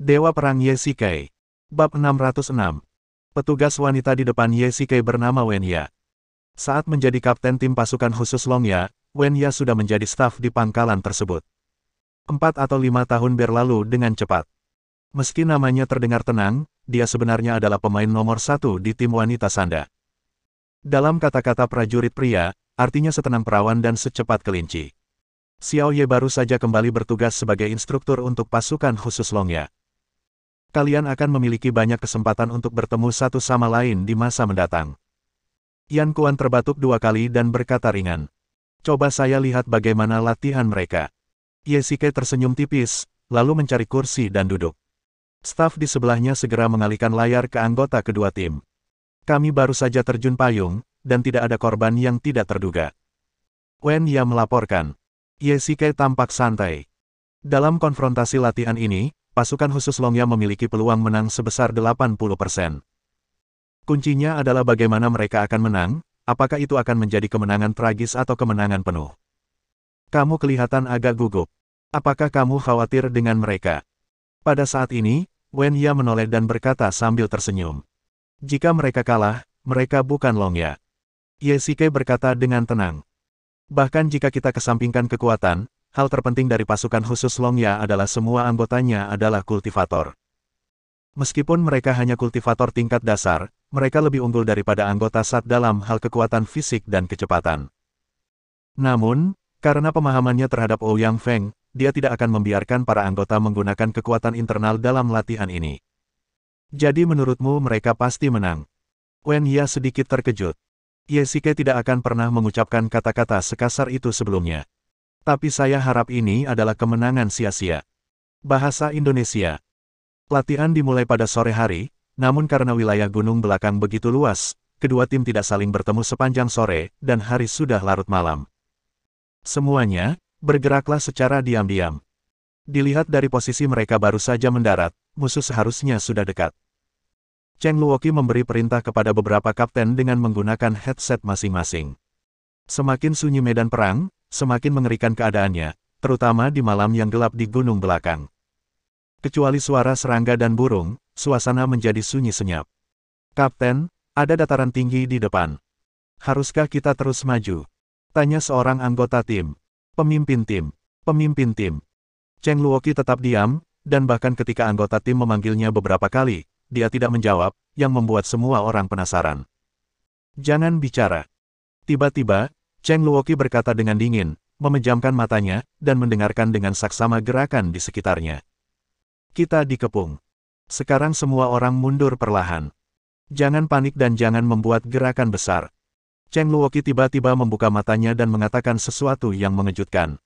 Dewa Perang Ye Shikai. Bab 606. Petugas wanita di depan Ye Shikai bernama Wen Ya. Saat menjadi kapten tim pasukan khusus Long Ya, Wen Ya sudah menjadi staf di pangkalan tersebut. 4 atau 5 tahun berlalu dengan cepat. Meski namanya terdengar tenang, dia sebenarnya adalah pemain nomor 1 di tim wanita Sanda. Dalam kata-kata prajurit pria, artinya setenang perawan dan secepat kelinci. Xiao Ye baru saja kembali bertugas sebagai instruktur untuk pasukan khusus Long Ya. Kalian akan memiliki banyak kesempatan untuk bertemu satu sama lain di masa mendatang. Yan Kuan terbatuk 2 kali dan berkata ringan. Coba saya lihat bagaimana latihan mereka. Ye Shikai tersenyum tipis, lalu mencari kursi dan duduk. Staf di sebelahnya segera mengalihkan layar ke anggota kedua tim. Kami baru saja terjun payung, dan tidak ada korban yang tidak terduga. Wen Ya melaporkan. Ye Shikai tampak santai. Dalam konfrontasi latihan ini, pasukan khusus Long Ya memiliki peluang menang sebesar 80%. Kuncinya adalah bagaimana mereka akan menang, apakah itu akan menjadi kemenangan tragis atau kemenangan penuh. Kamu kelihatan agak gugup. Apakah kamu khawatir dengan mereka? Pada saat ini, Wen Ya menoleh dan berkata sambil tersenyum. Jika mereka kalah, mereka bukan Long Ya. Ye Shikai berkata dengan tenang. Bahkan jika kita kesampingkan kekuatan, hal terpenting dari pasukan khusus Long Ya adalah semua anggotanya adalah kultivator. Meskipun mereka hanya kultivator tingkat dasar, mereka lebih unggul daripada anggota SAT dalam hal kekuatan fisik dan kecepatan. Namun, karena pemahamannya terhadap Ouyang Feng, dia tidak akan membiarkan para anggota menggunakan kekuatan internal dalam latihan ini. Jadi menurutmu mereka pasti menang? Wen Ya sedikit terkejut. Ye Shikai tidak akan pernah mengucapkan kata-kata sekasar itu sebelumnya. Tapi saya harap ini adalah kemenangan sia-sia. Bahasa Indonesia. Latihan dimulai pada sore hari, namun karena wilayah gunung belakang begitu luas, kedua tim tidak saling bertemu sepanjang sore, dan hari sudah larut malam. Semuanya, bergeraklah secara diam-diam. Dilihat dari posisi mereka baru saja mendarat, musuh seharusnya sudah dekat. Cheng Luoqi memberi perintah kepada beberapa kapten dengan menggunakan headset masing-masing. Semakin sunyi medan perang, semakin mengerikan keadaannya, terutama di malam yang gelap di gunung belakang. Kecuali suara serangga dan burung, suasana menjadi sunyi senyap. Kapten, ada dataran tinggi di depan. Haruskah kita terus maju? Tanya seorang anggota tim. Pemimpin tim. Pemimpin tim. Cheng Luoqi tetap diam, dan bahkan ketika anggota tim memanggilnya beberapa kali, dia tidak menjawab, yang membuat semua orang penasaran. Jangan bicara. Tiba-tiba, Cheng Luoqi berkata dengan dingin, memejamkan matanya, dan mendengarkan dengan saksama gerakan di sekitarnya. Kita dikepung. Sekarang semua orang mundur perlahan. Jangan panik dan jangan membuat gerakan besar. Cheng Luoqi tiba-tiba membuka matanya dan mengatakan sesuatu yang mengejutkan.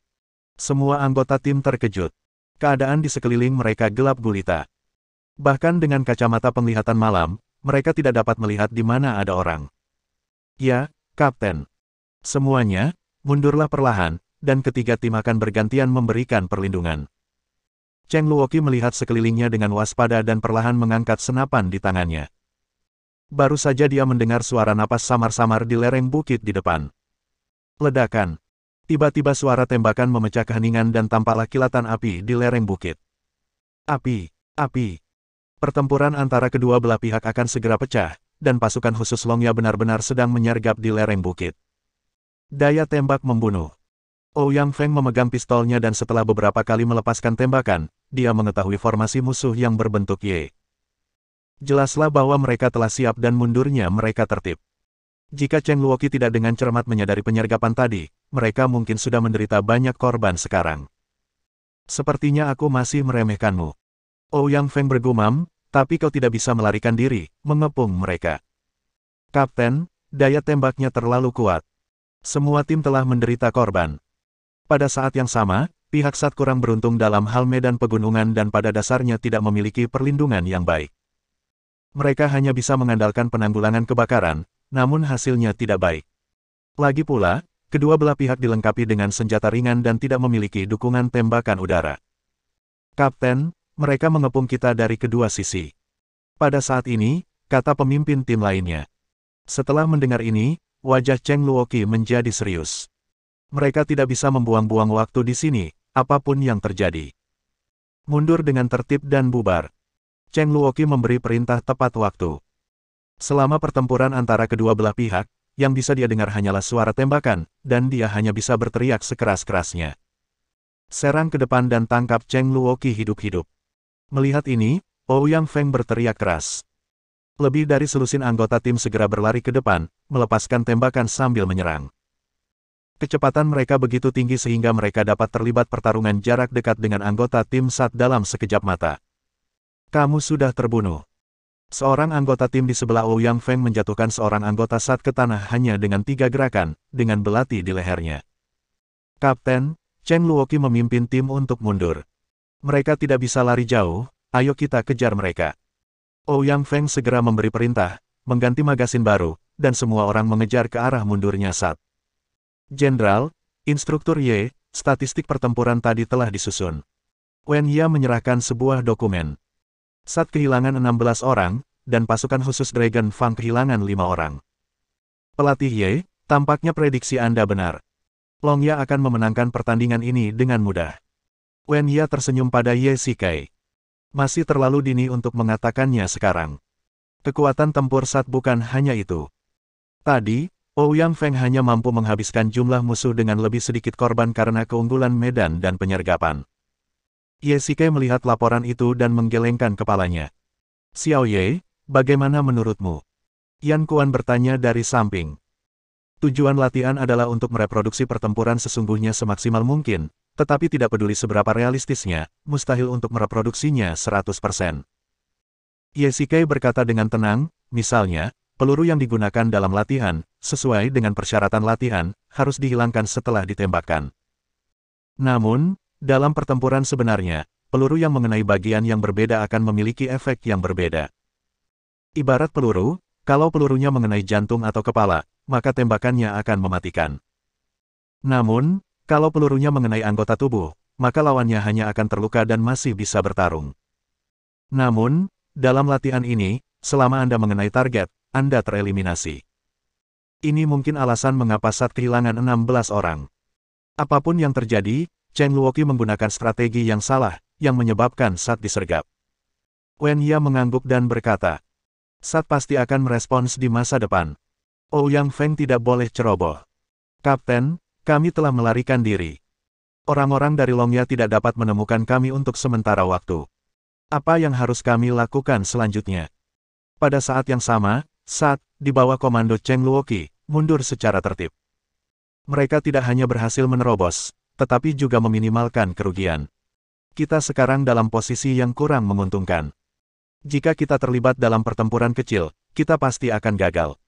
Semua anggota tim terkejut. Keadaan di sekeliling mereka gelap gulita. Bahkan dengan kacamata penglihatan malam, mereka tidak dapat melihat di mana ada orang. Ya, Kapten. Semuanya, mundurlah perlahan, dan ketiga tim akan bergantian memberikan perlindungan. Cheng Luoqi melihat sekelilingnya dengan waspada dan perlahan mengangkat senapan di tangannya. Baru saja dia mendengar suara napas samar-samar di lereng bukit di depan. Ledakan. Tiba-tiba suara tembakan memecah keheningan dan tampaklah kilatan api di lereng bukit. Api, api. Pertempuran antara kedua belah pihak akan segera pecah, dan pasukan khusus Long Ya benar-benar sedang menyergap di lereng bukit. Daya tembak membunuh. Ouyang Feng memegang pistolnya dan setelah beberapa kali melepaskan tembakan, dia mengetahui formasi musuh yang berbentuk Y. Jelaslah bahwa mereka telah siap dan mundurnya mereka tertib. Jika Cheng Luoqi tidak dengan cermat menyadari penyergapan tadi, mereka mungkin sudah menderita banyak korban sekarang. Sepertinya aku masih meremehkanmu. Ouyang Feng bergumam, tapi kau tidak bisa melarikan diri, mengepung mereka. Kapten, daya tembaknya terlalu kuat. Semua tim telah menderita korban. Pada saat yang sama, pihak SAT kurang beruntung dalam hal medan pegunungan dan pada dasarnya tidak memiliki perlindungan yang baik. Mereka hanya bisa mengandalkan penanggulangan kebakaran, namun hasilnya tidak baik. Lagi pula, kedua belah pihak dilengkapi dengan senjata ringan dan tidak memiliki dukungan tembakan udara. Kapten, mereka mengepung kita dari kedua sisi. Pada saat ini, kata pemimpin tim lainnya. Setelah mendengar ini, wajah Cheng Luoqi menjadi serius. Mereka tidak bisa membuang-buang waktu di sini, apapun yang terjadi. Mundur dengan tertib dan bubar. Cheng Luoqi memberi perintah tepat waktu. Selama pertempuran antara kedua belah pihak, yang bisa dia dengar hanyalah suara tembakan, dan dia hanya bisa berteriak sekeras-kerasnya. Serang ke depan dan tangkap Cheng Luoqi hidup-hidup. Melihat ini, Ouyang Feng berteriak keras. Lebih dari selusin anggota tim segera berlari ke depan, melepaskan tembakan sambil menyerang. Kecepatan mereka begitu tinggi sehingga mereka dapat terlibat pertarungan jarak dekat dengan anggota tim SAT dalam sekejap mata. Kamu sudah terbunuh. Seorang anggota tim di sebelah Ouyang Feng menjatuhkan seorang anggota SAT ke tanah hanya dengan 3 gerakan, dengan belati di lehernya. Kapten, Cheng Luoqi memimpin tim untuk mundur. Mereka tidak bisa lari jauh, ayo kita kejar mereka. Ouyang Feng segera memberi perintah, mengganti magasin baru, dan semua orang mengejar ke arah mundurnya SAT. Jenderal, Instruktur Ye, statistik pertempuran tadi telah disusun. Wen Ya menyerahkan sebuah dokumen. SAT kehilangan 16 orang, dan pasukan khusus Dragon Fang kehilangan 5 orang. Pelatih Ye, tampaknya prediksi Anda benar. Long Ya akan memenangkan pertandingan ini dengan mudah. Wen Ya tersenyum pada Ye Shikai. Masih terlalu dini untuk mengatakannya sekarang. Kekuatan tempur SAT bukan hanya itu. Tadi, Ouyang Feng hanya mampu menghabiskan jumlah musuh dengan lebih sedikit korban karena keunggulan medan dan penyergapan. Ye Shikai melihat laporan itu dan menggelengkan kepalanya. Xiao Ye, bagaimana menurutmu? Yan Kuan bertanya dari samping. Tujuan latihan adalah untuk mereproduksi pertempuran sesungguhnya semaksimal mungkin, tetapi tidak peduli seberapa realistisnya, mustahil untuk mereproduksinya 100%. Ye Shikai berkata dengan tenang, misalnya, peluru yang digunakan dalam latihan, sesuai dengan persyaratan latihan, harus dihilangkan setelah ditembakkan. Namun, dalam pertempuran sebenarnya, peluru yang mengenai bagian yang berbeda akan memiliki efek yang berbeda. Ibarat peluru, kalau pelurunya mengenai jantung atau kepala, maka tembakannya akan mematikan. Namun, kalau pelurunya mengenai anggota tubuh, maka lawannya hanya akan terluka dan masih bisa bertarung. Namun, dalam latihan ini, selama Anda mengenai target, Anda tereliminasi. Ini mungkin alasan mengapa SAT kehilangan 16 orang. Apapun yang terjadi, Cheng Luoqi menggunakan strategi yang salah, yang menyebabkan SAT disergap. Wen Ya mengangguk dan berkata, SAT pasti akan merespons di masa depan. Ouyang Feng tidak boleh ceroboh. Kapten, kami telah melarikan diri. Orang-orang dari Long Ya tidak dapat menemukan kami untuk sementara waktu. Apa yang harus kami lakukan selanjutnya? Pada saat yang sama, SAT, di bawah komando Cheng Luoqi, mundur secara tertib. Mereka tidak hanya berhasil menerobos, tetapi juga meminimalkan kerugian. Kita sekarang dalam posisi yang kurang menguntungkan. Jika kita terlibat dalam pertempuran kecil, kita pasti akan gagal.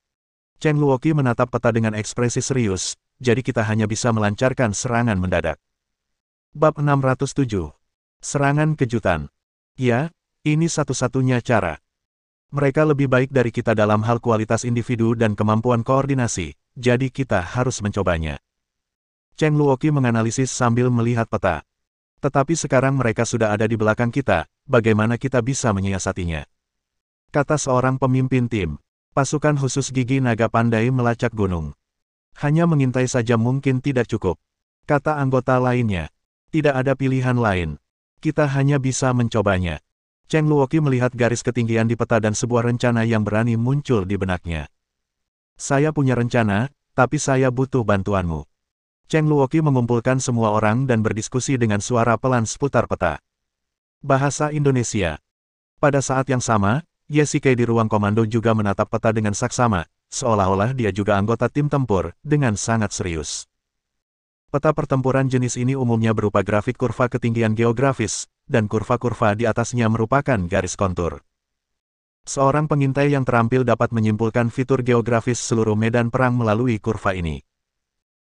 Cheng Luoqi menatap peta dengan ekspresi serius, jadi kita hanya bisa melancarkan serangan mendadak. Bab 607. Serangan kejutan. Ya, ini satu-satunya cara. Mereka lebih baik dari kita dalam hal kualitas individu dan kemampuan koordinasi, jadi kita harus mencobanya. Cheng Luoqi menganalisis sambil melihat peta. Tetapi sekarang mereka sudah ada di belakang kita, bagaimana kita bisa menyiasatinya? Kata seorang pemimpin tim. Pasukan khusus gigi naga pandai melacak gunung. Hanya mengintai saja mungkin tidak cukup. Kata anggota lainnya. Tidak ada pilihan lain. Kita hanya bisa mencobanya. Cheng Luoqi melihat garis ketinggian di peta dan sebuah rencana yang berani muncul di benaknya. Saya punya rencana, tapi saya butuh bantuanmu. Cheng Luoqi mengumpulkan semua orang dan berdiskusi dengan suara pelan seputar peta. Bahasa Indonesia. Pada saat yang sama, Ye Shikai di ruang komando juga menatap peta dengan saksama, seolah-olah dia juga anggota tim tempur, dengan sangat serius. Peta pertempuran jenis ini umumnya berupa grafik kurva ketinggian geografis, dan kurva-kurva di atasnya merupakan garis kontur. Seorang pengintai yang terampil dapat menyimpulkan fitur geografis seluruh medan perang melalui kurva ini.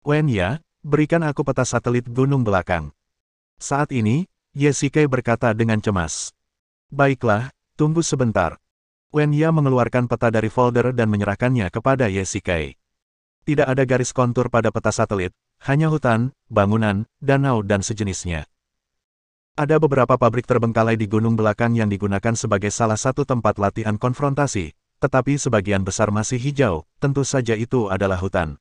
Wen Ya, berikan aku peta satelit gunung belakang. Saat ini, Ye Shikai berkata dengan cemas. Baiklah, tunggu sebentar. Wen Ya mengeluarkan peta dari folder dan menyerahkannya kepada Ye Shikai. Tidak ada garis kontur pada peta satelit, hanya hutan, bangunan, danau dan sejenisnya. Ada beberapa pabrik terbengkalai di gunung belakang yang digunakan sebagai salah satu tempat latihan konfrontasi, tetapi sebagian besar masih hijau, tentu saja itu adalah hutan.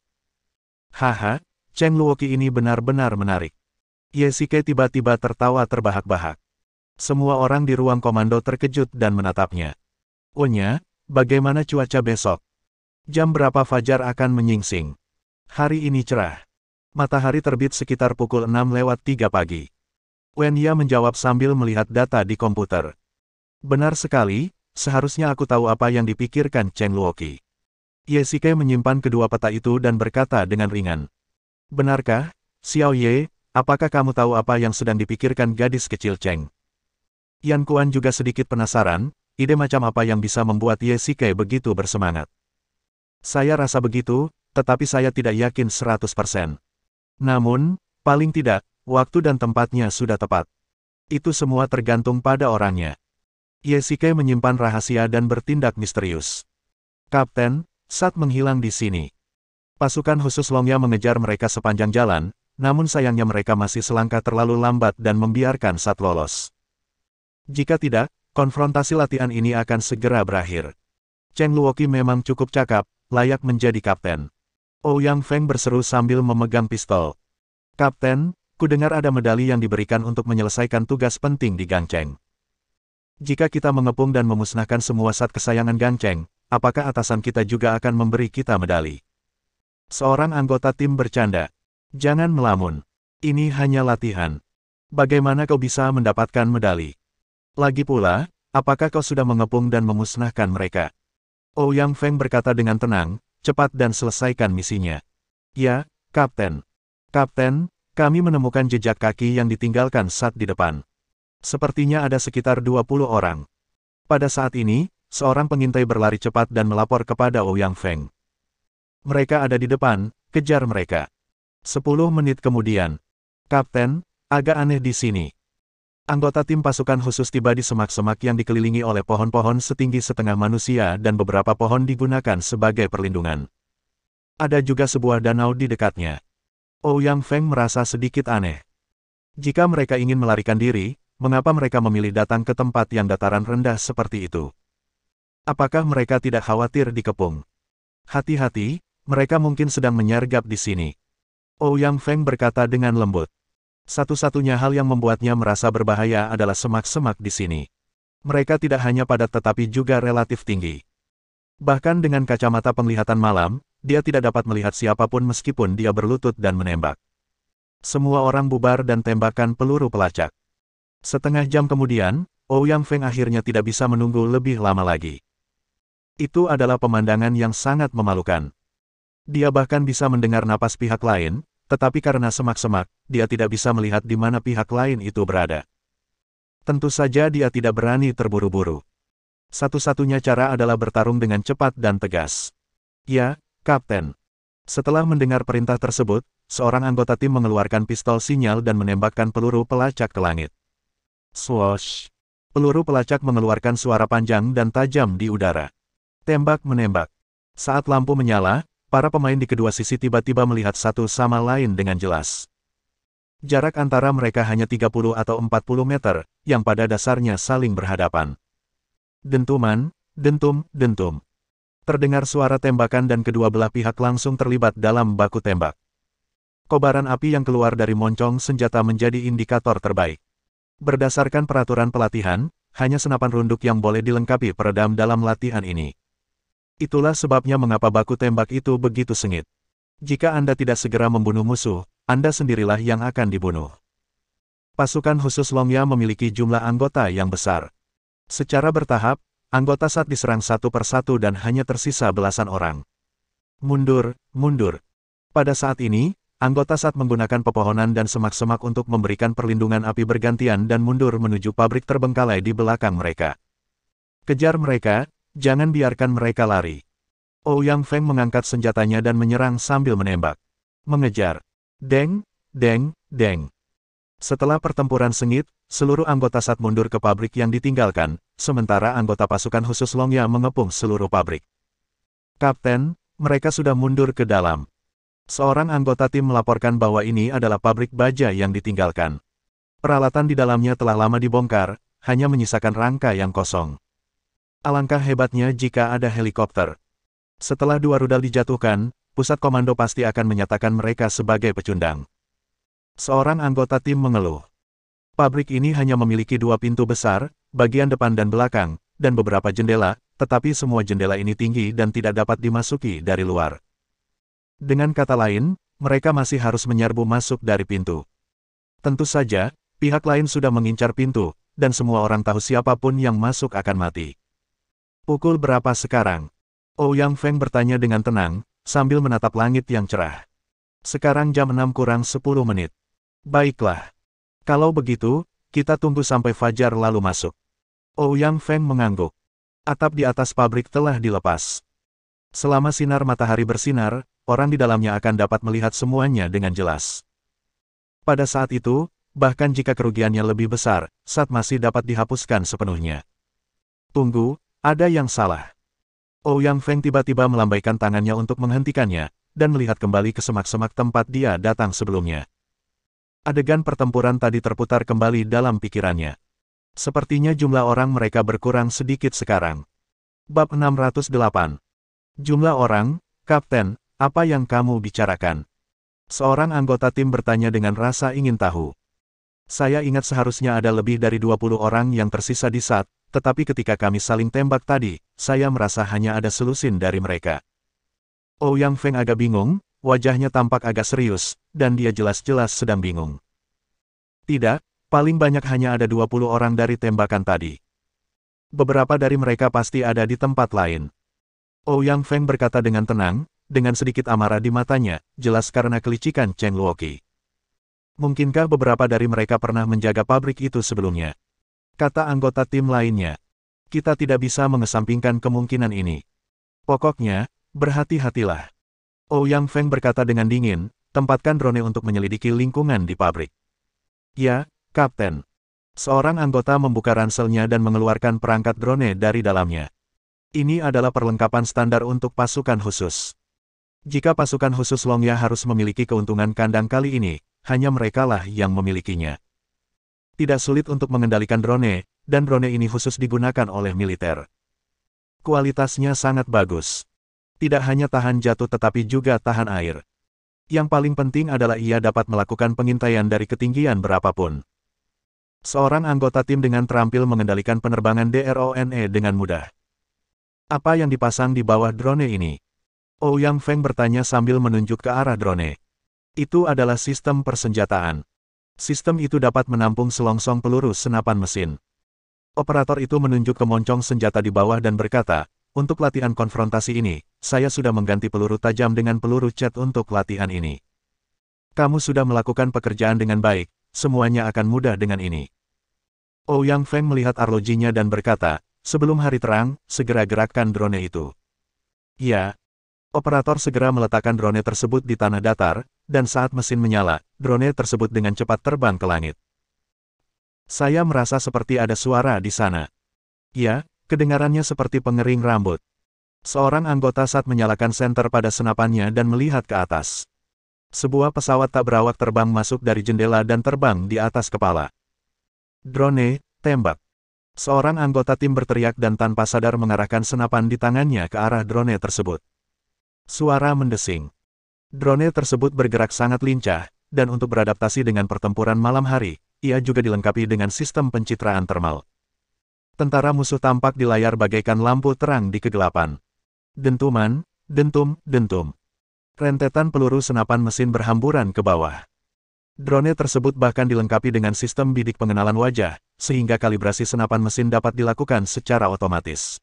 Haha, Cheng Luoqi ini benar-benar menarik. Ye Shikai tiba-tiba tertawa terbahak-bahak. Semua orang di ruang komando terkejut dan menatapnya. "Onya, bagaimana cuaca besok? Jam berapa fajar akan menyingsing?" "Hari ini cerah. Matahari terbit sekitar pukul 6:03 pagi." Wen Ya menjawab sambil melihat data di komputer. "Benar sekali, seharusnya aku tahu apa yang dipikirkan Cheng Luoqi." Ye Shike menyimpan kedua peta itu dan berkata dengan ringan. "Benarkah, Xiao Ye, apakah kamu tahu apa yang sedang dipikirkan gadis kecil Cheng?" Yan Kuan juga sedikit penasaran, ide macam apa yang bisa membuat Ye Shike begitu bersemangat. "Saya rasa begitu, tetapi saya tidak yakin 100%. Namun, paling tidak, waktu dan tempatnya sudah tepat. Itu semua tergantung pada orangnya." Ye Shike menyimpan rahasia dan bertindak misterius. "Kapten, saat menghilang di sini. Pasukan khusus Longya mengejar mereka sepanjang jalan, namun sayangnya mereka masih selangkah terlalu lambat dan membiarkan Sat lolos. Jika tidak, konfrontasi latihan ini akan segera berakhir. Cheng Luoqi memang cukup cakap, layak menjadi kapten." Ouyang Feng berseru sambil memegang pistol. "Kapten, kudengar ada medali yang diberikan untuk menyelesaikan tugas penting di Gangcheng. Jika kita mengepung dan memusnahkan semua Sat kesayangan Gangcheng, apakah atasan kita juga akan memberi kita medali?" Seorang anggota tim bercanda. "Jangan melamun. Ini hanya latihan. Bagaimana kau bisa mendapatkan medali? Lagi pula, apakah kau sudah mengepung dan memusnahkan mereka?" Ouyang Feng berkata dengan tenang, "Cepat dan selesaikan misinya." "Ya, Kapten." "Kapten, kami menemukan jejak kaki yang ditinggalkan Sat di depan. Sepertinya ada sekitar 20 orang. Pada saat ini, seorang pengintai berlari cepat dan melapor kepada Ouyang Feng. Mereka ada di depan, kejar mereka." 10 menit kemudian. "Kapten, agak aneh di sini." Anggota tim pasukan khusus tiba di semak-semak yang dikelilingi oleh pohon-pohon setinggi setengah manusia dan beberapa pohon digunakan sebagai perlindungan. Ada juga sebuah danau di dekatnya. Ouyang Feng merasa sedikit aneh. Jika mereka ingin melarikan diri, mengapa mereka memilih datang ke tempat yang dataran rendah seperti itu? Apakah mereka tidak khawatir dikepung? "Hati-hati, mereka mungkin sedang menyergap di sini." Ouyang Feng berkata dengan lembut. Satu-satunya hal yang membuatnya merasa berbahaya adalah semak-semak di sini. Mereka tidak hanya padat tetapi juga relatif tinggi. Bahkan dengan kacamata penglihatan malam, dia tidak dapat melihat siapapun meskipun dia berlutut dan menembak. Semua orang bubar dan tembakan peluru pelacak. Setengah jam kemudian, Ouyang Feng akhirnya tidak bisa menunggu lebih lama lagi. Itu adalah pemandangan yang sangat memalukan. Dia bahkan bisa mendengar napas pihak lain, tetapi karena semak-semak, dia tidak bisa melihat di mana pihak lain itu berada. Tentu saja dia tidak berani terburu-buru. Satu-satunya cara adalah bertarung dengan cepat dan tegas. "Ya, Kapten." Setelah mendengar perintah tersebut, seorang anggota tim mengeluarkan pistol sinyal dan menembakkan peluru pelacak ke langit. Swoosh! Peluru pelacak mengeluarkan suara panjang dan tajam di udara. Tembak-menembak. Saat lampu menyala, para pemain di kedua sisi tiba-tiba melihat satu sama lain dengan jelas. Jarak antara mereka hanya 30 atau 40 meter, yang pada dasarnya saling berhadapan. Dentuman, dentum, dentum. Terdengar suara tembakan dan kedua belah pihak langsung terlibat dalam baku tembak. Kobaran api yang keluar dari moncong senjata menjadi indikator terbaik. Berdasarkan peraturan pelatihan, hanya senapan runduk yang boleh dilengkapi peredam dalam latihan ini. Itulah sebabnya mengapa baku tembak itu begitu sengit. Jika Anda tidak segera membunuh musuh, Anda sendirilah yang akan dibunuh. Pasukan khusus Longya memiliki jumlah anggota yang besar. Secara bertahap, anggota Sat diserang satu persatu dan hanya tersisa belasan orang. Mundur, mundur. Pada saat ini, anggota Sat menggunakan pepohonan dan semak-semak untuk memberikan perlindungan api bergantian dan mundur menuju pabrik terbengkalai di belakang mereka. Kejar mereka, jangan biarkan mereka lari. Ouyang Feng mengangkat senjatanya dan menyerang sambil menembak. Mengejar. Deng, deng, deng. Setelah pertempuran sengit, seluruh anggota Sat mundur ke pabrik yang ditinggalkan, sementara anggota pasukan khusus Longya mengepung seluruh pabrik. "Kapten, mereka sudah mundur ke dalam." Seorang anggota tim melaporkan bahwa ini adalah pabrik baja yang ditinggalkan. Peralatan di dalamnya telah lama dibongkar, hanya menyisakan rangka yang kosong. Alangkah hebatnya jika ada helikopter. Setelah dua rudal dijatuhkan, pusat komando pasti akan menyatakan mereka sebagai pecundang. Seorang anggota tim mengeluh. Pabrik ini hanya memiliki dua pintu besar, bagian depan dan belakang, dan beberapa jendela, tetapi semua jendela ini tinggi dan tidak dapat dimasuki dari luar. Dengan kata lain, mereka masih harus menyerbu masuk dari pintu. Tentu saja, pihak lain sudah mengincar pintu, dan semua orang tahu siapapun yang masuk akan mati. Pukul berapa sekarang? Ouyang Feng bertanya dengan tenang, sambil menatap langit yang cerah. Sekarang jam 6 kurang 10 menit. Baiklah. Kalau begitu, kita tunggu sampai fajar lalu masuk. Ouyang Feng mengangguk. Atap di atas pabrik telah dilepas. Selama sinar matahari bersinar, orang di dalamnya akan dapat melihat semuanya dengan jelas. Pada saat itu, bahkan jika kerugiannya lebih besar, Sat masih dapat dihapuskan sepenuhnya. Tunggu, ada yang salah. Ouyang Feng tiba-tiba melambaikan tangannya untuk menghentikannya, dan melihat kembali ke semak-semak tempat dia datang sebelumnya. Adegan pertempuran tadi terputar kembali dalam pikirannya. Sepertinya jumlah orang mereka berkurang sedikit sekarang. Bab 608. Jumlah orang, Kapten, apa yang kamu bicarakan? Seorang anggota tim bertanya dengan rasa ingin tahu. Saya ingat seharusnya ada lebih dari 20 orang yang tersisa di Sat, tetapi ketika kami saling tembak tadi, saya merasa hanya ada selusin dari mereka. Ouyang Feng agak bingung, wajahnya tampak agak serius, dan dia jelas-jelas sedang bingung. Tidak, paling banyak hanya ada 20 orang dari tembakan tadi. Beberapa dari mereka pasti ada di tempat lain. Ouyang Feng berkata dengan tenang, dengan sedikit amarah di matanya, jelas karena kelicikan Chen Luoqi. Mungkinkah beberapa dari mereka pernah menjaga pabrik itu sebelumnya? Kata anggota tim lainnya. Kita tidak bisa mengesampingkan kemungkinan ini. Pokoknya, berhati-hatilah. Ouyang Feng berkata dengan dingin, tempatkan drone untuk menyelidiki lingkungan di pabrik. Ya, Kapten. Seorang anggota membuka ranselnya dan mengeluarkan perangkat drone dari dalamnya. Ini adalah perlengkapan standar untuk pasukan khusus. Jika pasukan khusus Longya harus memiliki keuntungan kandang kali ini, hanya merekalah yang memilikinya. Tidak sulit untuk mengendalikan drone, dan drone ini khusus digunakan oleh militer. Kualitasnya sangat bagus. Tidak hanya tahan jatuh tetapi juga tahan air. Yang paling penting adalah ia dapat melakukan pengintaian dari ketinggian berapapun. Seorang anggota tim dengan terampil mengendalikan penerbangan drone dengan mudah. Apa yang dipasang di bawah drone ini? Ouyang Feng bertanya sambil menunjuk ke arah drone. Itu adalah sistem persenjataan. Sistem itu dapat menampung selongsong peluru senapan mesin. Operator itu menunjuk ke moncong senjata di bawah dan berkata, untuk latihan konfrontasi ini, saya sudah mengganti peluru tajam dengan peluru cat untuk latihan ini. Kamu sudah melakukan pekerjaan dengan baik, semuanya akan mudah dengan ini. Ouyang Feng melihat arlojinya dan berkata, sebelum hari terang, segera gerakkan drone itu. Ya. Operator segera meletakkan drone tersebut di tanah datar, dan saat mesin menyala, drone tersebut dengan cepat terbang ke langit. Saya merasa seperti ada suara di sana. Ya. Kedengarannya seperti pengering rambut. Seorang anggota Sat menyalakan senter pada senapannya dan melihat ke atas. Sebuah pesawat tak berawak terbang masuk dari jendela dan terbang di atas kepala. Drone, tembak. Seorang anggota tim berteriak dan tanpa sadar mengarahkan senapan di tangannya ke arah drone tersebut. Suara mendesing. Drone tersebut bergerak sangat lincah, dan untuk beradaptasi dengan pertempuran malam hari, ia juga dilengkapi dengan sistem pencitraan termal. Tentara musuh tampak di layar bagaikan lampu terang di kegelapan. Dentuman, dentum, dentum. Rentetan peluru senapan mesin berhamburan ke bawah. Drone tersebut bahkan dilengkapi dengan sistem bidik pengenalan wajah, sehingga kalibrasi senapan mesin dapat dilakukan secara otomatis.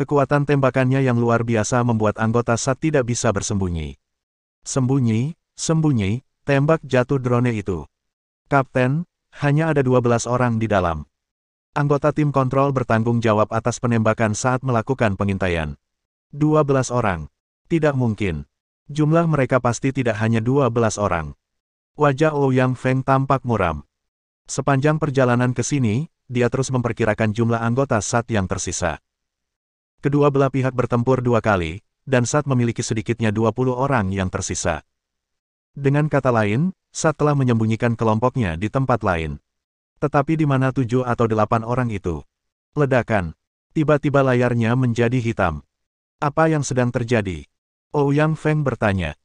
Kekuatan tembakannya yang luar biasa membuat anggota Sat tidak bisa bersembunyi. Sembunyi, sembunyi, tembak jatuh drone itu. Kapten, hanya ada 12 orang di dalam. Anggota tim kontrol bertanggung jawab atas penembakan saat melakukan pengintaian. 12 orang. Tidak mungkin. Jumlah mereka pasti tidak hanya 12 orang. Wajah Ouyang Feng tampak muram. Sepanjang perjalanan ke sini, dia terus memperkirakan jumlah anggota Sat yang tersisa. Kedua belah pihak bertempur 2 kali, dan Sat memiliki sedikitnya 20 orang yang tersisa. Dengan kata lain, Sat telah menyembunyikan kelompoknya di tempat lain. Tetapi di mana 7 atau 8 orang itu? Ledakan. Tiba-tiba layarnya menjadi hitam. Apa yang sedang terjadi? Ouyang Feng bertanya.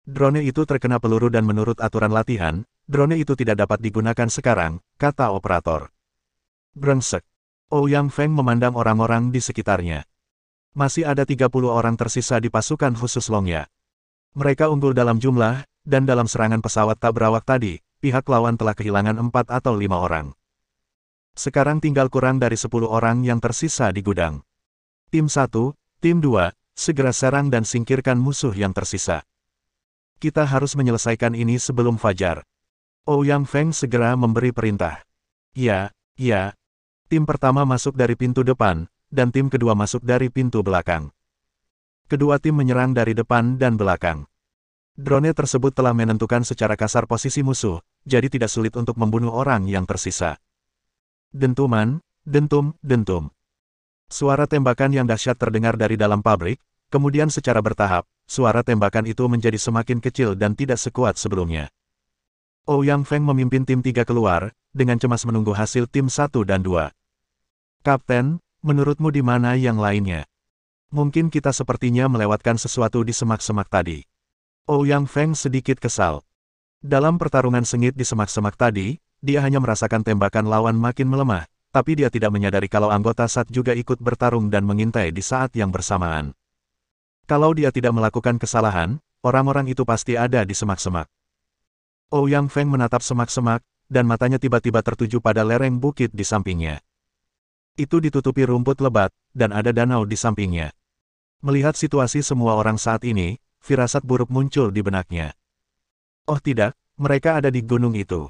Drone itu terkena peluru dan menurut aturan latihan, Drone itu tidak dapat digunakan sekarang, kata operator. Brengsek. Ouyang Feng memandang orang-orang di sekitarnya. Masih ada 30 orang tersisa di pasukan khusus Longya. Mereka unggul dalam jumlah, dan dalam serangan pesawat tak berawak tadi, pihak lawan telah kehilangan 4 atau 5 orang. Sekarang tinggal kurang dari 10 orang yang tersisa di gudang. Tim 1, Tim 2, segera serang dan singkirkan musuh yang tersisa. Kita harus menyelesaikan ini sebelum fajar. Ouyang Feng segera memberi perintah. Ya. Tim pertama masuk dari pintu depan, dan tim kedua masuk dari pintu belakang. Kedua tim menyerang dari depan dan belakang. Drone tersebut telah menentukan secara kasar posisi musuh, jadi tidak sulit untuk membunuh orang yang tersisa. Dentuman, dentum. Suara tembakan yang dahsyat terdengar dari dalam pabrik, kemudian secara bertahap, suara tembakan itu menjadi semakin kecil dan tidak sekuat sebelumnya. Ouyang Feng memimpin tim 3 keluar, dengan cemas menunggu hasil tim 1 dan 2. Kapten, menurutmu di mana yang lainnya? Mungkin kita sepertinya melewatkan sesuatu di semak-semak tadi. Ouyang Feng sedikit kesal. Dalam pertarungan sengit di semak-semak tadi, dia hanya merasakan tembakan lawan makin melemah, tapi dia tidak menyadari kalau anggota SAT juga ikut bertarung dan mengintai di saat yang bersamaan. Kalau dia tidak melakukan kesalahan, orang-orang itu pasti ada di semak-semak. Ouyang Feng menatap semak-semak, dan matanya tiba-tiba tertuju pada lereng bukit di sampingnya. Itu ditutupi rumput lebat, dan ada danau di sampingnya. Melihat situasi semua orang saat ini, firasat buruk muncul di benaknya. Oh tidak, mereka ada di gunung itu.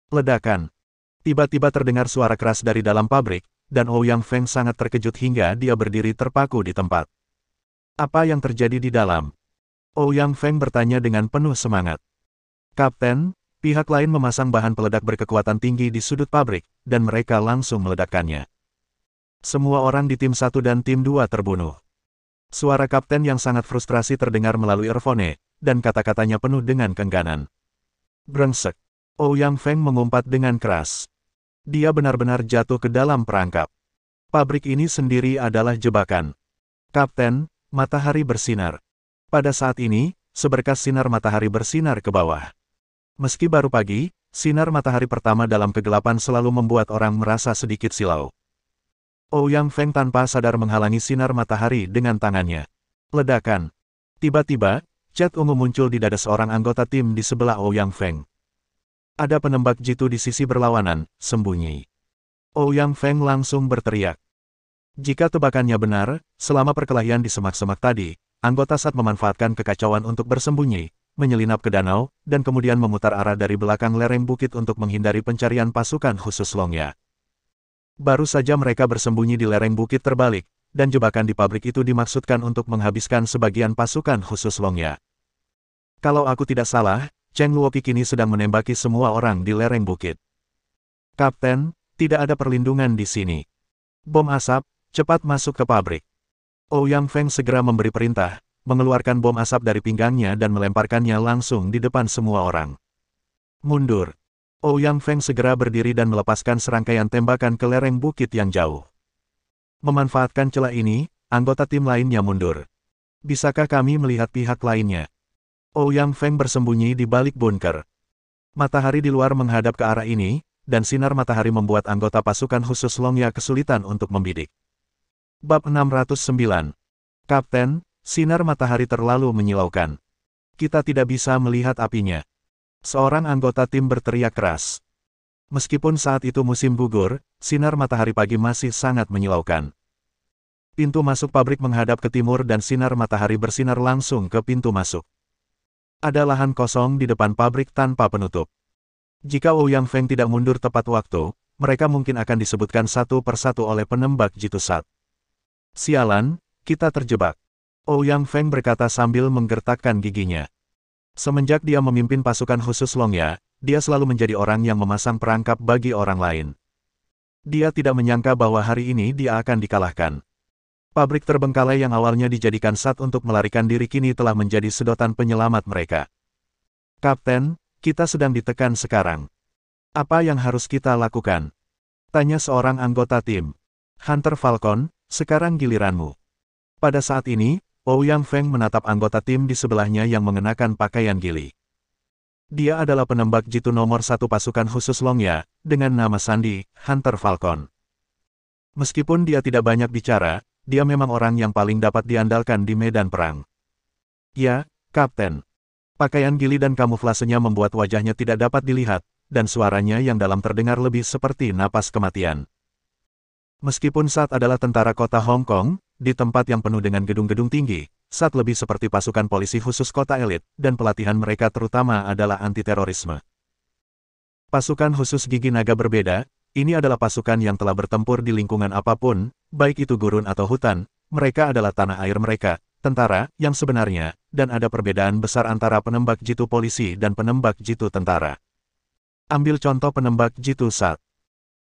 Ledakan. Tiba-tiba terdengar suara keras dari dalam pabrik, dan Ouyang Feng sangat terkejut hingga dia berdiri terpaku di tempat. Apa yang terjadi di dalam? Ouyang Feng bertanya dengan penuh semangat. Kapten, pihak lain memasang bahan peledak berkekuatan tinggi di sudut pabrik, dan mereka langsung meledakkannya. Semua orang di tim 1 dan tim 2 terbunuh. Suara kapten yang sangat frustrasi terdengar melalui earphone, dan kata-katanya penuh dengan kengganan. Brengsek. Ouyang Feng mengumpat dengan keras. Dia benar-benar jatuh ke dalam perangkap. Pabrik ini sendiri adalah jebakan. Kapten, matahari bersinar. Pada saat ini, seberkas sinar matahari bersinar ke bawah. Meski baru pagi, sinar matahari pertama dalam kegelapan selalu membuat orang merasa sedikit silau. Ouyang Feng tanpa sadar menghalangi sinar matahari dengan tangannya. Ledakan. Tiba-tiba, cat ungu muncul di dada seorang anggota tim di sebelah Ouyang Feng. Ada penembak jitu di sisi berlawanan, sembunyi. Ouyang Feng langsung berteriak. Jika tebakannya benar, selama perkelahian di semak-semak tadi, anggota SAT memanfaatkan kekacauan untuk bersembunyi, menyelinap ke danau, dan kemudian memutar arah dari belakang lereng bukit untuk menghindari pencarian pasukan khusus Longya. Baru saja mereka bersembunyi di lereng bukit terbalik, dan jebakan di pabrik itu dimaksudkan untuk menghabiskan sebagian pasukan khusus Longya. Kalau aku tidak salah, Cheng Luoqi kini sedang menembaki semua orang di lereng bukit. Kapten, tidak ada perlindungan di sini. Bom asap, cepat masuk ke pabrik. Ouyang Feng segera memberi perintah, mengeluarkan bom asap dari pinggangnya dan melemparkannya langsung di depan semua orang. Mundur. Ouyang Feng segera berdiri dan melepaskan serangkaian tembakan ke lereng bukit yang jauh. Memanfaatkan celah ini, anggota tim lainnya mundur. Bisakah kami melihat pihak lainnya? Ouyang Feng bersembunyi di balik bunker. Matahari di luar menghadap ke arah ini, dan sinar matahari membuat anggota pasukan khusus Longya kesulitan untuk membidik. Bab 609. Kapten, sinar matahari terlalu menyilaukan. Kita tidak bisa melihat apinya. Seorang anggota tim berteriak keras. Meskipun saat itu musim gugur, sinar matahari pagi masih sangat menyilaukan. Pintu masuk pabrik menghadap ke timur dan sinar matahari bersinar langsung ke pintu masuk. Ada lahan kosong di depan pabrik tanpa penutup. Jika Ouyang Feng tidak mundur tepat waktu, mereka mungkin akan disebutkan satu persatu oleh penembak jitu SAT. Sialan, kita terjebak. Ouyang Feng berkata sambil menggertakkan giginya. Semenjak dia memimpin pasukan khusus Longya, dia selalu menjadi orang yang memasang perangkap bagi orang lain. Dia tidak menyangka bahwa hari ini dia akan dikalahkan. Pabrik terbengkalai yang awalnya dijadikan SAT untuk melarikan diri kini telah menjadi sedotan penyelamat mereka. Kapten, kita sedang ditekan sekarang. Apa yang harus kita lakukan? Tanya seorang anggota tim. Hunter Falcon, sekarang giliranmu. Pada saat ini, Ouyang Feng menatap anggota tim di sebelahnya yang mengenakan pakaian gili. Dia adalah penembak jitu nomor 1 pasukan khusus Longya, dengan nama sandi, Hunter Falcon. Meskipun dia tidak banyak bicara, dia memang orang yang paling dapat diandalkan di medan perang. Ya, Kapten. Pakaian gili dan kamuflasenya membuat wajahnya tidak dapat dilihat, dan suaranya yang dalam terdengar lebih seperti napas kematian. Meskipun Sat adalah tentara kota Hong Kong, di tempat yang penuh dengan gedung-gedung tinggi, Sat lebih seperti pasukan polisi khusus kota elit, dan pelatihan mereka terutama adalah anti-terorisme. Pasukan khusus gigi naga berbeda, ini adalah pasukan yang telah bertempur di lingkungan apapun, baik itu gurun atau hutan, mereka adalah tanah air mereka, tentara, yang sebenarnya, dan ada perbedaan besar antara penembak jitu polisi dan penembak jitu tentara. Ambil contoh penembak jitu Sat.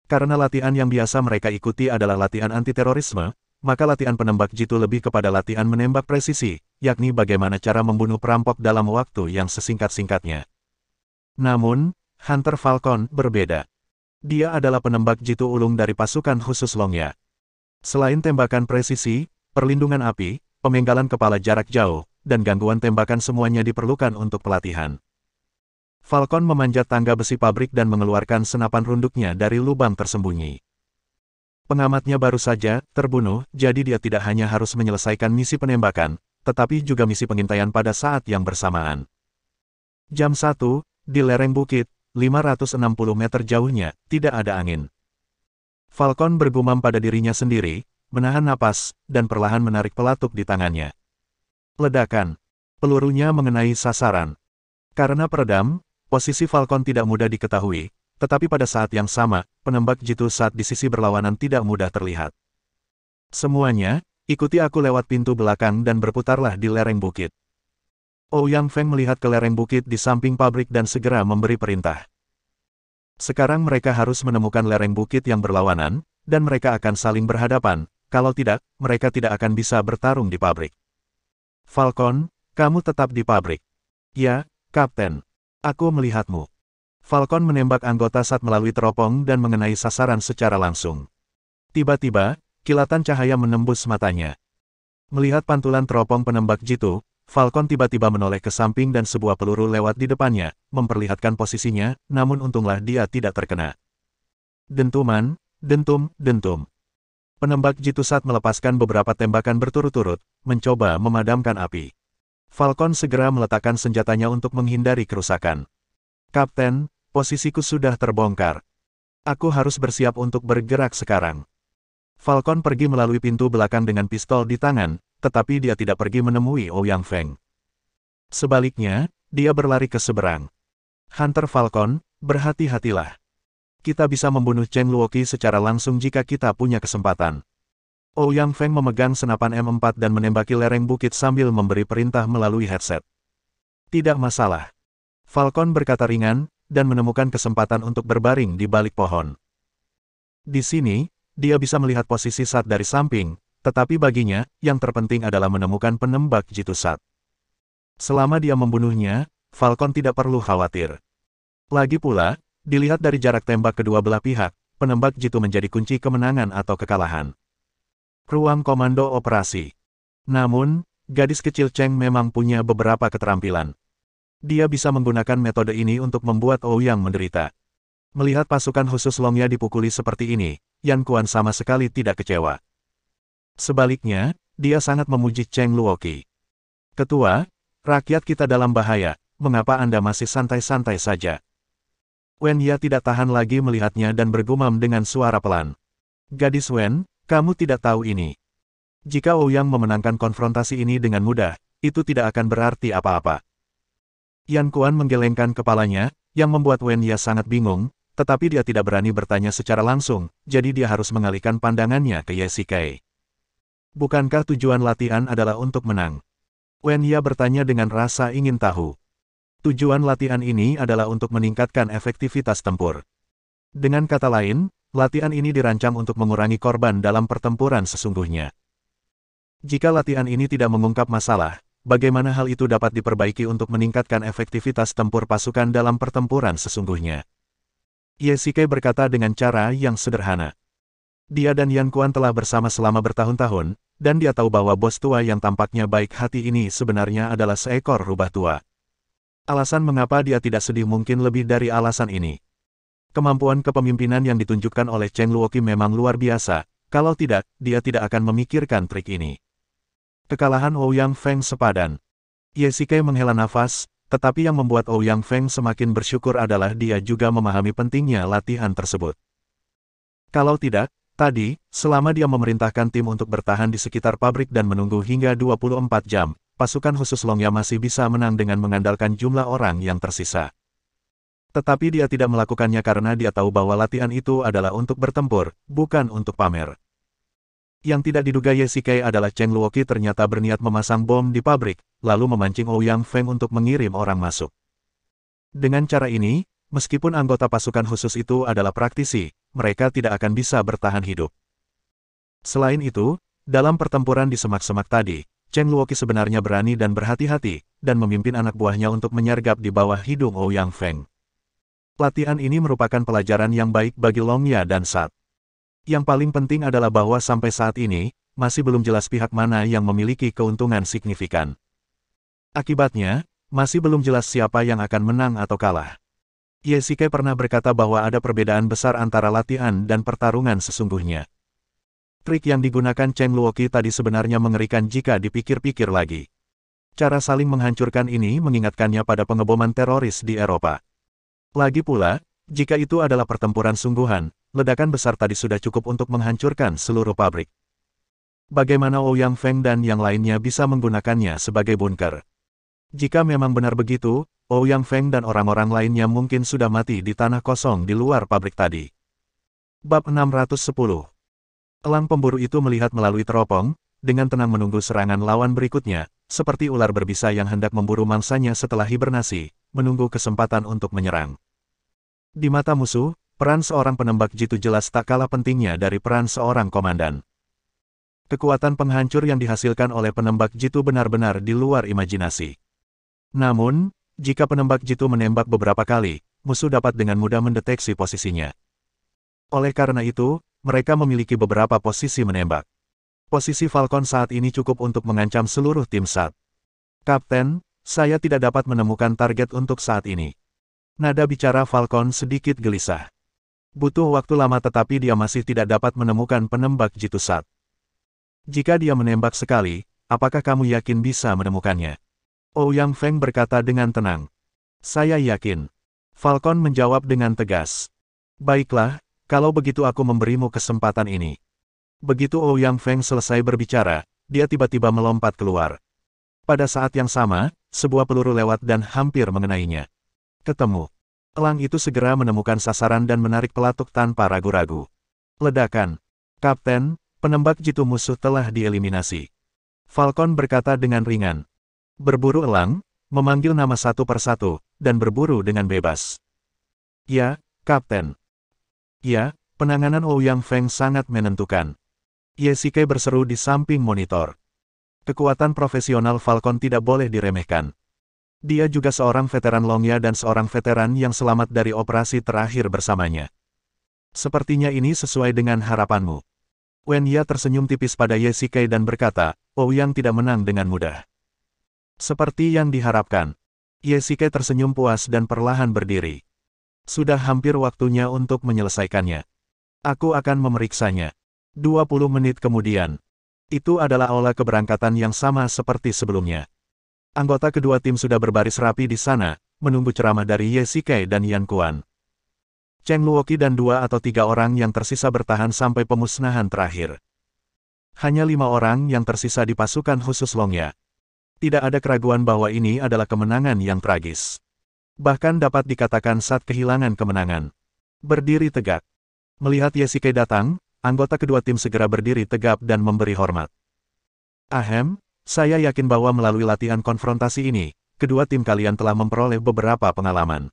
Karena latihan yang biasa mereka ikuti adalah latihan anti-terorisme, maka latihan penembak jitu lebih kepada latihan menembak presisi, yakni bagaimana cara membunuh perampok dalam waktu yang sesingkat-singkatnya. Namun, Hunter Falcon berbeda. Dia adalah penembak jitu ulung dari pasukan khusus Longya. Selain tembakan presisi, perlindungan api, pemenggalan kepala jarak jauh, dan gangguan tembakan semuanya diperlukan untuk pelatihan. Falcon memanjat tangga besi pabrik dan mengeluarkan senapan runduknya dari lubang tersembunyi. Pengamatnya baru saja terbunuh, jadi dia tidak hanya harus menyelesaikan misi penembakan, tetapi juga misi pengintaian pada saat yang bersamaan. Jam 1, di lereng bukit, 560 meter jauhnya, tidak ada angin. Falcon bergumam pada dirinya sendiri, menahan napas, dan perlahan menarik pelatuk di tangannya. Ledakan. Pelurunya mengenai sasaran. Karena peredam, posisi Falcon tidak mudah diketahui, tetapi pada saat yang sama, penembak jitu Sat di sisi berlawanan tidak mudah terlihat. Semuanya, ikuti aku lewat pintu belakang dan berputarlah di lereng bukit. Ouyang Feng melihat ke lereng bukit di samping pabrik dan segera memberi perintah. Sekarang mereka harus menemukan lereng bukit yang berlawanan, dan mereka akan saling berhadapan, kalau tidak, mereka tidak akan bisa bertarung di pabrik. Falcon, kamu tetap di pabrik. Ya, Kapten. Aku melihatmu. Falcon menembak anggota Sat melalui teropong dan mengenai sasaran secara langsung. Tiba-tiba, kilatan cahaya menembus matanya. Melihat pantulan teropong penembak jitu, Falcon tiba-tiba menoleh ke samping dan sebuah peluru lewat di depannya, memperlihatkan posisinya, namun untunglah dia tidak terkena. Dentuman, dentum, dentum. Penembak jitu Sat melepaskan beberapa tembakan berturut-turut, mencoba memadamkan api. Falcon segera meletakkan senjatanya untuk menghindari kerusakan. Kapten, posisiku sudah terbongkar. Aku harus bersiap untuk bergerak sekarang. Falcon pergi melalui pintu belakang dengan pistol di tangan, tetapi dia tidak pergi menemui Ouyang Feng. Sebaliknya, dia berlari ke seberang. Hunter Falcon, berhati-hatilah. Kita bisa membunuh Cheng Luoqi secara langsung jika kita punya kesempatan. Ouyang Feng memegang senapan M4 dan menembaki lereng bukit sambil memberi perintah melalui headset. Tidak masalah. Falcon berkata ringan, dan menemukan kesempatan untuk berbaring di balik pohon. Di sini, dia bisa melihat posisi Sat dari samping, tetapi baginya, yang terpenting adalah menemukan penembak jitu Sat. Selama dia membunuhnya, Falcon tidak perlu khawatir. Lagi pula, dilihat dari jarak tembak kedua belah pihak, penembak jitu menjadi kunci kemenangan atau kekalahan. Ruang komando operasi. Namun, gadis kecil Cheng memang punya beberapa keterampilan. Dia bisa menggunakan metode ini untuk membuat Ouyang menderita. Melihat pasukan khusus Longya dipukuli seperti ini, Yan Quan sama sekali tidak kecewa. Sebaliknya, dia sangat memuji Cheng Luoqi. Ketua, rakyat kita dalam bahaya, mengapa Anda masih santai-santai saja? Wen Ya tidak tahan lagi melihatnya dan bergumam dengan suara pelan. Gadis Wen, kamu tidak tahu ini. Jika Ouyang memenangkan konfrontasi ini dengan mudah, itu tidak akan berarti apa-apa. Yan Quan menggelengkan kepalanya, yang membuat Wen Ya sangat bingung, tetapi dia tidak berani bertanya secara langsung, jadi dia harus mengalihkan pandangannya ke Ye Shikai. Bukankah tujuan latihan adalah untuk menang? Wen Ya bertanya dengan rasa ingin tahu. Tujuan latihan ini adalah untuk meningkatkan efektivitas tempur. Dengan kata lain, latihan ini dirancang untuk mengurangi korban dalam pertempuran sesungguhnya. Jika latihan ini tidak mengungkap masalah, bagaimana hal itu dapat diperbaiki untuk meningkatkan efektivitas tempur pasukan dalam pertempuran sesungguhnya? Ye Shikai berkata dengan cara yang sederhana. Dia dan Yan Quan telah bersama selama bertahun-tahun, dan dia tahu bahwa bos tua yang tampaknya baik hati ini sebenarnya adalah seekor rubah tua. Alasan mengapa dia tidak sedih mungkin lebih dari alasan ini. Kemampuan kepemimpinan yang ditunjukkan oleh Cheng Luoqi memang luar biasa, kalau tidak, dia tidak akan memikirkan trik ini. Kekalahan Ouyang Feng sepadan. Ye Shikai menghela nafas, tetapi yang membuat Ouyang Feng semakin bersyukur adalah dia juga memahami pentingnya latihan tersebut. Kalau tidak, tadi, selama dia memerintahkan tim untuk bertahan di sekitar pabrik dan menunggu hingga 24 jam, pasukan khusus Longya masih bisa menang dengan mengandalkan jumlah orang yang tersisa. Tetapi dia tidak melakukannya karena dia tahu bahwa latihan itu adalah untuk bertempur, bukan untuk pamer. Yang tidak diduga Ye Shikai adalah Cheng Luoqi ternyata berniat memasang bom di pabrik, lalu memancing Ouyang Feng untuk mengirim orang masuk. Dengan cara ini, meskipun anggota pasukan khusus itu adalah praktisi, mereka tidak akan bisa bertahan hidup. Selain itu, dalam pertempuran di semak-semak tadi, Cheng Luoqi sebenarnya berani dan berhati-hati, dan memimpin anak buahnya untuk menyergap di bawah hidung Ouyang Feng. Latihan ini merupakan pelajaran yang baik bagi Longya dan Sat. Yang paling penting adalah bahwa sampai saat ini, masih belum jelas pihak mana yang memiliki keuntungan signifikan. Akibatnya, masih belum jelas siapa yang akan menang atau kalah. Ye Shikai pernah berkata bahwa ada perbedaan besar antara latihan dan pertarungan sesungguhnya. Trik yang digunakan Cheng Luoqi tadi sebenarnya mengerikan jika dipikir-pikir lagi. Cara saling menghancurkan ini mengingatkannya pada pengeboman teroris di Eropa. Lagi pula, jika itu adalah pertempuran sungguhan, ledakan besar tadi sudah cukup untuk menghancurkan seluruh pabrik. Bagaimana Ouyang Feng dan yang lainnya bisa menggunakannya sebagai bunker? Jika memang benar begitu, Ouyang Feng dan orang-orang lainnya mungkin sudah mati di tanah kosong di luar pabrik tadi. Bab 610. Elang pemburu itu melihat melalui teropong, dengan tenang menunggu serangan lawan berikutnya, seperti ular berbisa yang hendak memburu mangsanya setelah hibernasi, menunggu kesempatan untuk menyerang. Di mata musuh, peran seorang penembak jitu jelas tak kalah pentingnya dari peran seorang komandan. Kekuatan penghancur yang dihasilkan oleh penembak jitu benar-benar di luar imajinasi. Namun, jika penembak jitu menembak beberapa kali, musuh dapat dengan mudah mendeteksi posisinya. Oleh karena itu, mereka memiliki beberapa posisi menembak. Posisi Falcon saat ini cukup untuk mengancam seluruh tim SAT. Kapten, saya tidak dapat menemukan target untuk saat ini. Nada bicara Falcon sedikit gelisah. Butuh waktu lama tetapi dia masih tidak dapat menemukan penembak jitu SAT. Jika dia menembak sekali, apakah kamu yakin bisa menemukannya? Ouyang Feng berkata dengan tenang. Saya yakin. Falcon menjawab dengan tegas. Baiklah, kalau begitu aku memberimu kesempatan ini. Begitu Ouyang Feng selesai berbicara, dia tiba-tiba melompat keluar. Pada saat yang sama, sebuah peluru lewat dan hampir mengenainya. Ketemu. Elang itu segera menemukan sasaran dan menarik pelatuk tanpa ragu-ragu. Ledakan. Kapten, penembak jitu musuh telah dieliminasi. Falcon berkata dengan ringan. Berburu elang, memanggil nama satu persatu, dan berburu dengan bebas. Ya, Kapten. Ya, penanganan Ouyang Feng sangat menentukan. Ye Shikai berseru di samping monitor. Kekuatan profesional Falcon tidak boleh diremehkan. Dia juga seorang veteran Longya dan seorang veteran yang selamat dari operasi terakhir bersamanya. Sepertinya ini sesuai dengan harapanmu. Wen Ya tersenyum tipis pada Ye Shikai dan berkata, Ouyang tidak menang dengan mudah. Seperti yang diharapkan. Ye Shikai tersenyum puas dan perlahan berdiri. Sudah hampir waktunya untuk menyelesaikannya. Aku akan memeriksanya. 20 menit kemudian. Itu adalah aula keberangkatan yang sama seperti sebelumnya. Anggota kedua tim sudah berbaris rapi di sana, menunggu ceramah dari Ye Shikai dan Yan Kuan. Cheng Luoqi dan 2 atau 3 orang yang tersisa bertahan sampai pemusnahan terakhir. Hanya 5 orang yang tersisa di pasukan khusus Longya. Tidak ada keraguan bahwa ini adalah kemenangan yang tragis. Bahkan dapat dikatakan saat kehilangan kemenangan. Berdiri tegak. Melihat Ye Shikai datang, anggota kedua tim segera berdiri tegap dan memberi hormat. Ahem, saya yakin bahwa melalui latihan konfrontasi ini, kedua tim kalian telah memperoleh beberapa pengalaman.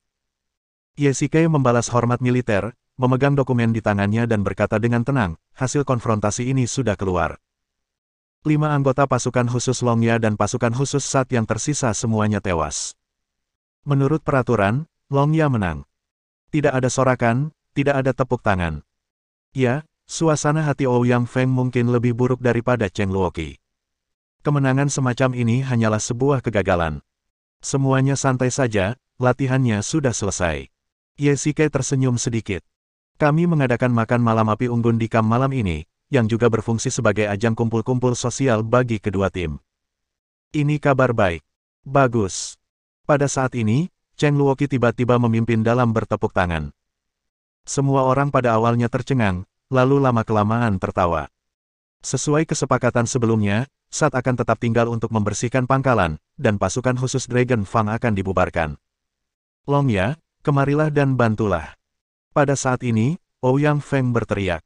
Ye Shikai membalas hormat militer, memegang dokumen di tangannya dan berkata dengan tenang, hasil konfrontasi ini sudah keluar. 5 anggota pasukan khusus Longya dan pasukan khusus SAT yang tersisa semuanya tewas. Menurut peraturan, Longya menang. Tidak ada sorakan, tidak ada tepuk tangan. Ya, suasana hati Ouyang Feng mungkin lebih buruk daripada Cheng Luoqi. Kemenangan semacam ini hanyalah sebuah kegagalan. Semuanya santai saja, latihannya sudah selesai. Ye Shikai tersenyum sedikit. Kami mengadakan makan malam api unggun di kamp malam ini, yang juga berfungsi sebagai ajang kumpul-kumpul sosial bagi kedua tim. Ini kabar baik. Bagus. Pada saat ini, Cheng Luoqi tiba-tiba memimpin dalam bertepuk tangan. Semua orang pada awalnya tercengang, lalu lama-kelamaan tertawa. Sesuai kesepakatan sebelumnya, Sat akan tetap tinggal untuk membersihkan pangkalan, dan pasukan khusus Dragon Fang akan dibubarkan. Long Ya, kemarilah dan bantulah. Pada saat ini, Ouyang Feng berteriak.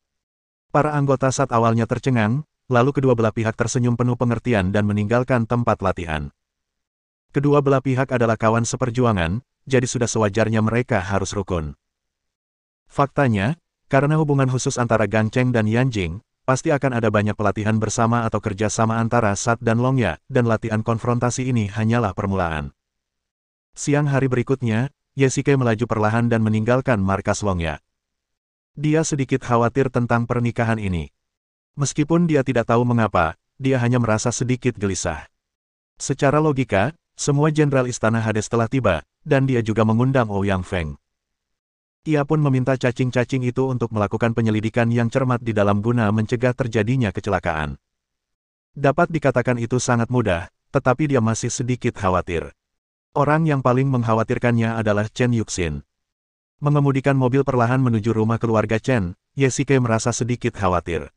Para anggota Sat awalnya tercengang, lalu kedua belah pihak tersenyum penuh pengertian dan meninggalkan tempat latihan. Kedua belah pihak adalah kawan seperjuangan, jadi sudah sewajarnya mereka harus rukun. Faktanya, karena hubungan khusus antara Gang Cheng dan Yan Jing, pasti akan ada banyak pelatihan bersama atau kerja sama antara Sat dan Long Ya, dan latihan konfrontasi ini hanyalah permulaan. Siang hari berikutnya, Ye Shikai melaju perlahan dan meninggalkan markas Long Ya. Dia sedikit khawatir tentang pernikahan ini. Meskipun dia tidak tahu mengapa, dia hanya merasa sedikit gelisah. Secara logika, semua jenderal Istana Hades telah tiba, dan dia juga mengundang Ouyang Feng. Ia pun meminta cacing-cacing itu untuk melakukan penyelidikan yang cermat di dalam guna mencegah terjadinya kecelakaan. Dapat dikatakan itu sangat mudah, tetapi dia masih sedikit khawatir. Orang yang paling mengkhawatirkannya adalah Chen Yuxin. Mengemudikan mobil perlahan menuju rumah keluarga Chen, Ye Shikai merasa sedikit khawatir.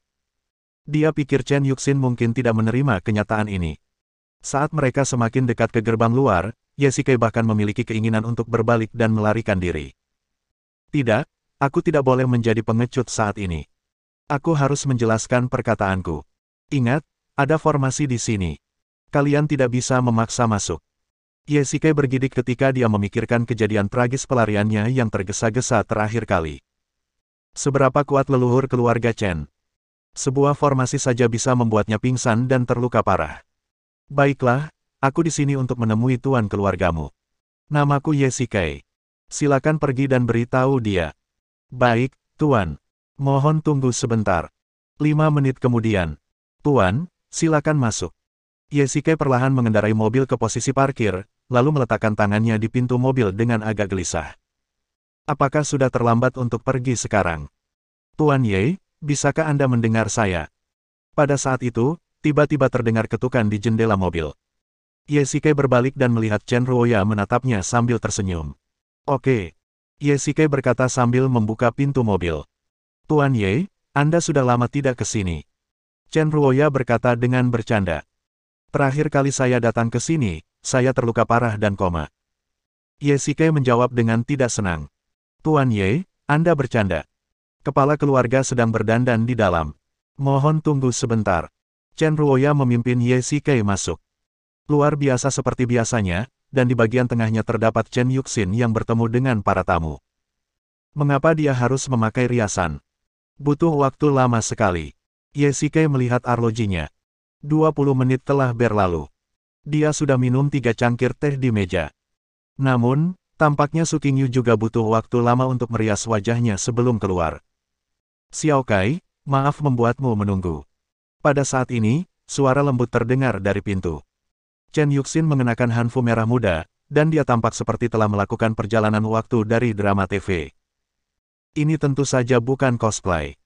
Dia pikir Chen Yuxin mungkin tidak menerima kenyataan ini. Saat mereka semakin dekat ke gerbang luar, Ye Shikai bahkan memiliki keinginan untuk berbalik dan melarikan diri. Tidak, aku tidak boleh menjadi pengecut saat ini. Aku harus menjelaskan perkataanku. Ingat, ada formasi di sini. Kalian tidak bisa memaksa masuk. Ye Shikai bergidik ketika dia memikirkan kejadian tragis pelariannya yang tergesa-gesa terakhir kali. Seberapa kuat leluhur keluarga Chen? Sebuah formasi saja bisa membuatnya pingsan dan terluka parah. Baiklah, aku di sini untuk menemui tuan keluargamu. Namaku Ye Shikai. Silakan pergi dan beritahu dia. Baik, tuan. Mohon tunggu sebentar. 5 menit kemudian. Tuan, silakan masuk. Ye Shikai perlahan mengendarai mobil ke posisi parkir, lalu meletakkan tangannya di pintu mobil dengan agak gelisah. Apakah sudah terlambat untuk pergi sekarang? Tuan Ye, bisakah Anda mendengar saya? Pada saat itu, tiba-tiba terdengar ketukan di jendela mobil. Ye Shikai berbalik dan melihat Chen Ruoya menatapnya sambil tersenyum. Oke. Ye Shikai berkata sambil membuka pintu mobil. Tuan Ye, Anda sudah lama tidak ke sini. Chen Ruoya berkata dengan bercanda. Terakhir kali saya datang ke sini, saya terluka parah dan koma. Ye Shikai menjawab dengan tidak senang. Tuan Ye, Anda bercanda. Kepala keluarga sedang berdandan di dalam. Mohon tunggu sebentar. Chen Ruoya memimpin Ye Shikai masuk. Luar biasa seperti biasanya, dan di bagian tengahnya terdapat Chen Yuxin yang bertemu dengan para tamu. Mengapa dia harus memakai riasan? Butuh waktu lama sekali. Ye Shikai melihat arlojinya. 20 menit telah berlalu. Dia sudah minum 3 cangkir teh di meja. Namun, tampaknya Su Qingyu juga butuh waktu lama untuk merias wajahnya sebelum keluar. Xiao Kai, maaf membuatmu menunggu. Pada saat ini, suara lembut terdengar dari pintu. Chen Yuxin mengenakan hanfu merah muda, dan dia tampak seperti telah melakukan perjalanan waktu dari drama TV. Ini tentu saja bukan cosplay.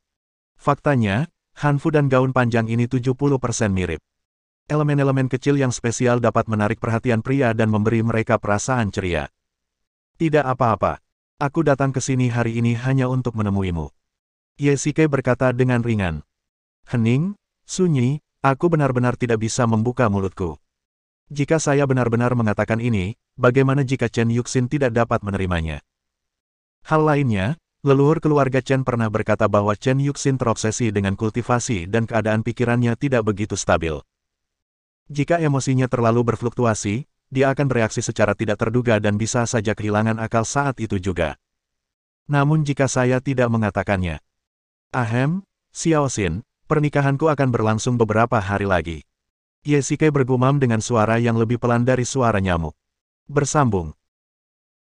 Faktanya, hanfu dan gaun panjang ini 70% mirip. Elemen-elemen kecil yang spesial dapat menarik perhatian pria dan memberi mereka perasaan ceria. Tidak apa-apa. Aku datang ke sini hari ini hanya untuk menemuimu. Ye Shikai berkata dengan ringan. Hening, sunyi, aku benar-benar tidak bisa membuka mulutku. Jika saya benar-benar mengatakan ini, bagaimana jika Chen Yuxin tidak dapat menerimanya? Hal lainnya, leluhur keluarga Chen pernah berkata bahwa Chen Yuxin terobsesi dengan kultivasi dan keadaan pikirannya tidak begitu stabil. Jika emosinya terlalu berfluktuasi, dia akan bereaksi secara tidak terduga dan bisa saja kehilangan akal saat itu juga. Namun jika saya tidak mengatakannya. Ahem, Xiao Xin, pernikahanku akan berlangsung beberapa hari lagi. Ye Shikai bergumam dengan suara yang lebih pelan dari suara nyamuk. Bersambung.